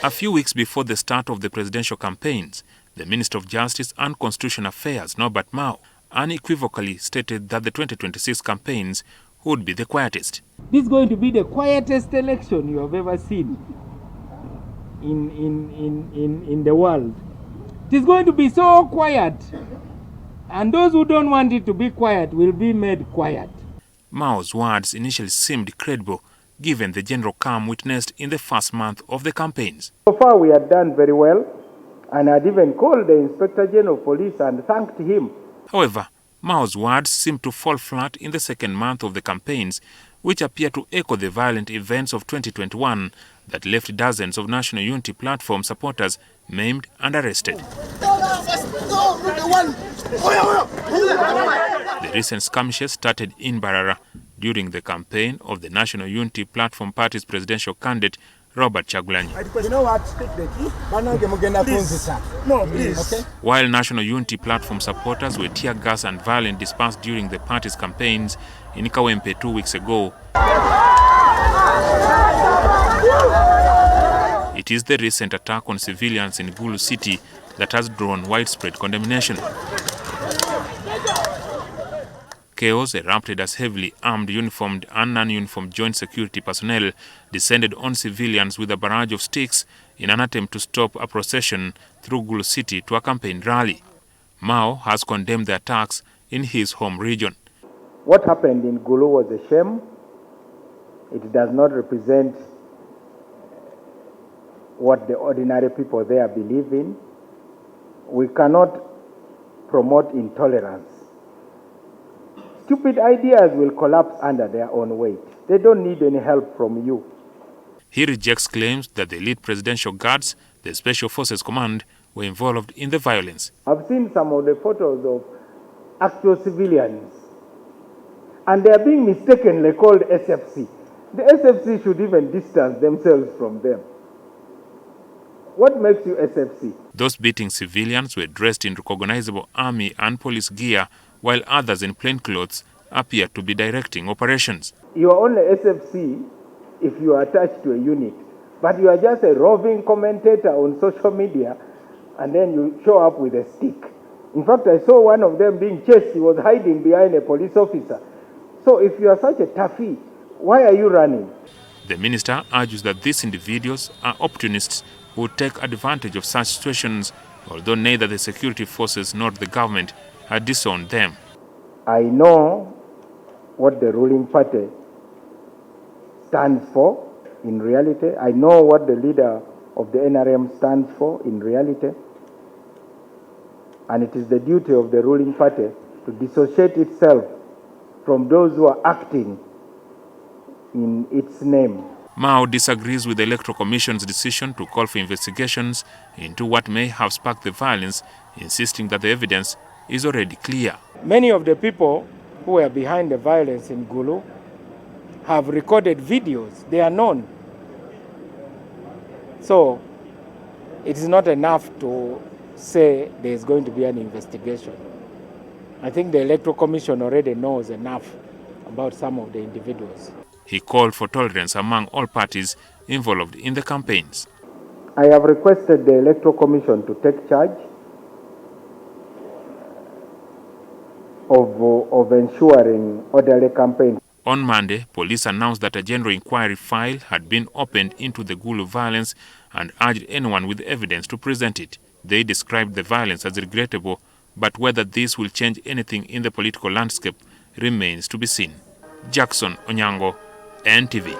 A few weeks before the start of the presidential campaigns, the Minister of Justice and Constitutional Affairs, Norbert Mao, unequivocally stated that the 2026 campaigns would be the quietest. This is going to be the quietest election you have ever seen in the world. It is going to be so quiet, and those who don't want it to be quiet will be made quiet. Mao's words initially seemed credible, given the general calm witnessed in the first month of the campaigns. So far we had done very well, and I'd even called the Inspector General of Police and thanked him. However, Mao's words seemed to fall flat in the second month of the campaigns, which appear to echo the violent events of 2021 that left dozens of National Unity Platform supporters maimed and arrested. The recent skirmishes started in Barara during the campaign of the National Unity Platform Party's presidential candidate, Robert Chagulanyi. You know what? Speak the key. Please. No, please. Okay? While National Unity Platform supporters were tear gas and violent dispersed during the party's campaigns in Kawempe 2 weeks ago, it is the recent attack on civilians in Gulu City that has drawn widespread condemnation. Chaos erupted as heavily armed uniformed and non-uniformed joint security personnel descended on civilians with a barrage of sticks in an attempt to stop a procession through Gulu City to a campaign rally. Mao has condemned the attacks in his home region. What happened in Gulu was a shame. It does not represent what the ordinary people there believe in. We cannot promote intolerance. Stupid ideas will collapse under their own weight. They don't need any help from you. He rejects claims that the elite presidential guards, the Special Forces Command, were involved in the violence. I've seen some of the photos of actual civilians, and they are being mistakenly called SFC. The SFC should even distance themselves from them. What makes you SFC? Those beating civilians were dressed in recognizable army and police gear, while others in plainclothes appear to be directing operations. You are only SFC if you are attached to a unit, but you are just a roving commentator on social media, and then you show up with a stick. In fact, I saw one of them being chased. He was hiding behind a police officer. So if you are such a toughie, why are you running? The minister argues that these individuals are opportunists who take advantage of such situations, although neither the security forces nor the government had disowned them. I know what the ruling party stands for in reality. I know what the leader of the NRM stands for in reality. And it is the duty of the ruling party to dissociate itself from those who are acting in its name. Mao disagrees with the Electoral Commission's decision to call for investigations into what may have sparked the violence, insisting that the evidence is already clear. Many of the people who were behind the violence in Gulu have recorded videos. They are known. So it is not enough to say there is going to be an investigation. I think the Electoral Commission already knows enough about some of the individuals. He called for tolerance among all parties involved in the campaigns. I have requested the Electoral Commission to take charge of ensuring orderly campaigns. On Monday, police announced that a general inquiry file had been opened into the Gulu violence and urged anyone with evidence to present it. They described the violence as regrettable, but whether this will change anything in the political landscape remains to be seen. Jackson Onyango, NTV.